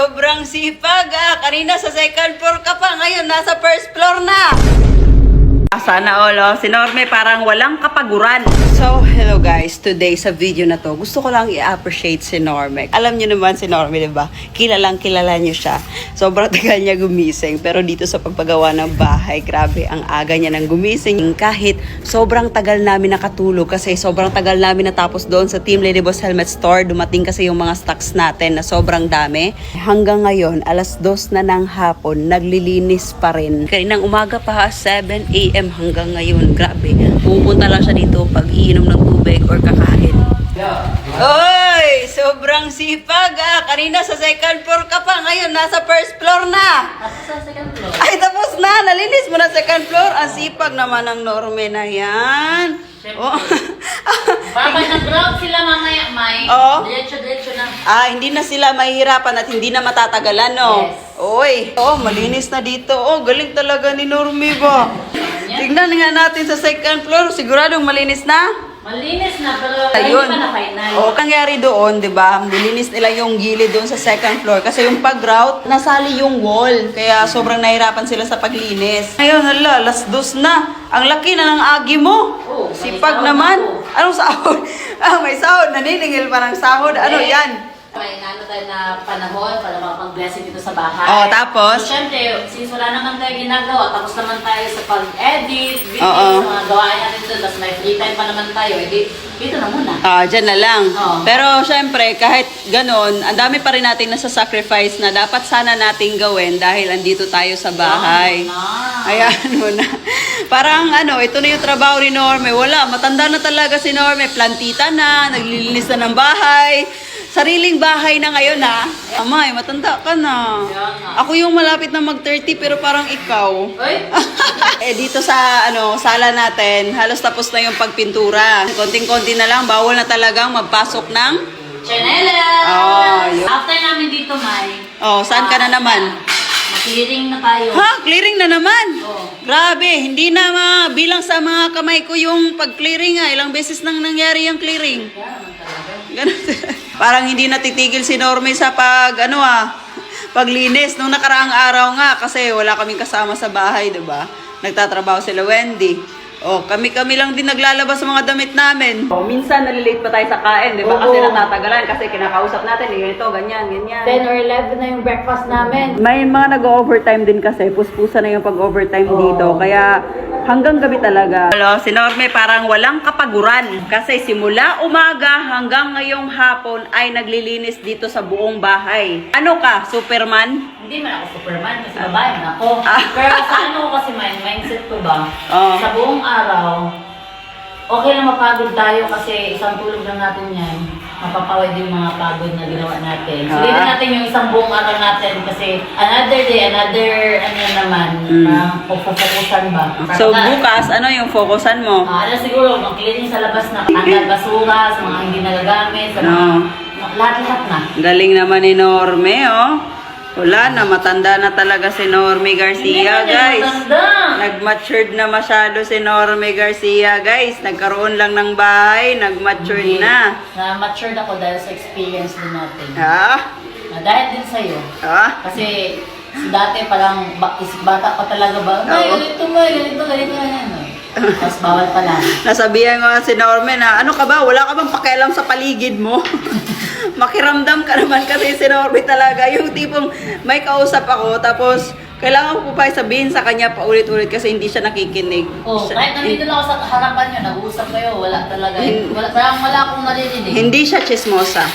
sobrang sipag ah. Kanina sa second floor ka pa, ngayon nasa first floor na. Sana all, oh. Si Norme parang walang kapaguran. So, hello guys. Today sa video na to, gusto ko lang i-appreciate si Norme. Alam niyo naman si Norme, diba? Kilalang kilala niyo siya. Sobrang tagal niya gumising. Pero dito sa pagpagawa ng bahay, grabe, ang aga niya nang gumising. Kahit sobrang tagal namin nakatulog kasi sobrang tagal namin natapos doon sa Team Lady Boss Helmet Store. Dumating kasi yung mga stocks natin na sobrang dami. Hanggang ngayon, alas 2 na ng hapon, naglilinis pa rin. Kaninang umaga pa, 7 AM hanggang ngayon. Grabe. Pupunta lang siya dito pag iinom ng tubig or kakain. Oy! Sobrang sipag ah! Kanina sa second floor ka pa, ngayon nasa first floor na! Sa second floor. Ay, tapos na! Nalinis mo na second floor. Ang sipag naman ng Norme na yan. Oh. Baka nag-ground sila mamaya, May. Oo. Diretso na. Hindi na sila mahihirapan at hindi na matatagalan, no? Yes. Oy, malinis na dito. Galing talaga ni Norme ba? Tignan nga natin sa second floor. Siguradong malinis na? Malinis na, pero Ayun. hindi pa na-final. Kangyari doon, di ba? Nilinis nila yung gilid doon sa second floor. Kasi yung pag-grout, nasali yung wall. Kaya sobrang nahirapan sila sa paglinis. Ngayon, hala, alas 2 na. Ang laki na ng agi mo. Oo, Sipag may naman. sahod ako. Anong sahod? May sahod. Naniningil pa ng sahod. Ano yan? May ano tayo na panahon para makapag-blessing dito sa bahay. Tapos? So, syempre, since wala naman tayo ginagawa, tapos naman tayo sa pag-edit, video, Oo. sa mga gawain natin doon, tapos may free time pa naman tayo, dito na muna. Dyan na lang. Oo. Pero syempre, kahit ganon, ang dami pa rin natin nasa sacrifice na dapat sana nating gawin dahil andito tayo sa bahay. Ayan mo na. Parang ito na yung trabaho ni Norme. Wala, matanda na talaga si Norme. Plantita na, naglilinis na ng bahay. Sariling bahay na ngayon ha. Amay, matanda ka na. Ako yung malapit na mag-30 pero parang ikaw. Uy! Dito sa sala natin, halos tapos na yung pagpintura. Konting-konti na lang, bawal na talagang magpasok ng Chanelas! yun. After namin dito, May. Saan ka na naman? Clearing na tayo. Clearing na naman. Oo. Grabe, hindi na bilang sa mga kamay ko yung pag-clearing ha. Ilang beses nang nangyari yung clearing. Kaya naman talaga. Ganun. Parang hindi natitigil si Norme sa paglinis nung nakaraang araw nga kasi wala kaming kasama sa bahay, 'di ba? Nagtatrabaho sila Wendy. Kami lang din naglalabas sa mga damit namin. Minsan nalilate pa tayo sa kain, 'di ba? Kasi Oo. natatagalan kasi kinakausap natin ganito, ganyan. 10 or 11 na yung breakfast namin. May mga nag-overtime din kasi, puspusa na yung pag-overtime dito. Kaya hanggang gabi talaga. Si Norme parang walang kapaguran. Kasi simula umaga hanggang ngayong hapon ay naglilinis dito sa buong bahay. Ano ka, Superman? Hindi man ako Superman kasi babae man ako. Pero sa ano ko kasi mindset ko ba? Oo. Sa buong araw, okay lang mapagod tayo kasi isang tulog lang natin yan. Mapapawid yung mga pagod na ginawa natin. Sulitin natin yung isang buong araw natin kasi another day, another naman, pupukusan ba? So bukas, ano yung focusan mo? Siguro, mag-cleaning sa labas na tanggal basura, sa mga hindi nagagamit, sa mga lahat-lahat na. Galing naman ni Norme, Wala na, matanda na talaga si Norme Garcia, Hindi guys. naman matanda. Nag-matured na masyado si Norme Garcia, guys. Nagkaroon lang ng bahay, nag-matured na. Na-matured ako dahil sa experience din natin. Dahil din sa'yo. Kasi dati parang bata pa talaga ba? Ay, ganito, ganyan. Tapos bawal pala. Nasabihan ko si Norme na, ano ka ba, wala ka bang pakialam sa paligid mo? Makiramdam ka naman kasi si Norme talaga. Yung tipong may kausap ako, tapos kailangan ko pa sabihin sa kanya paulit-ulit kasi hindi siya nakikinig. Kahit nandito lang ako sa harapan nyo, nag-uusap kayo, wala talaga. Wala akong narinig. Hindi siya chismosa.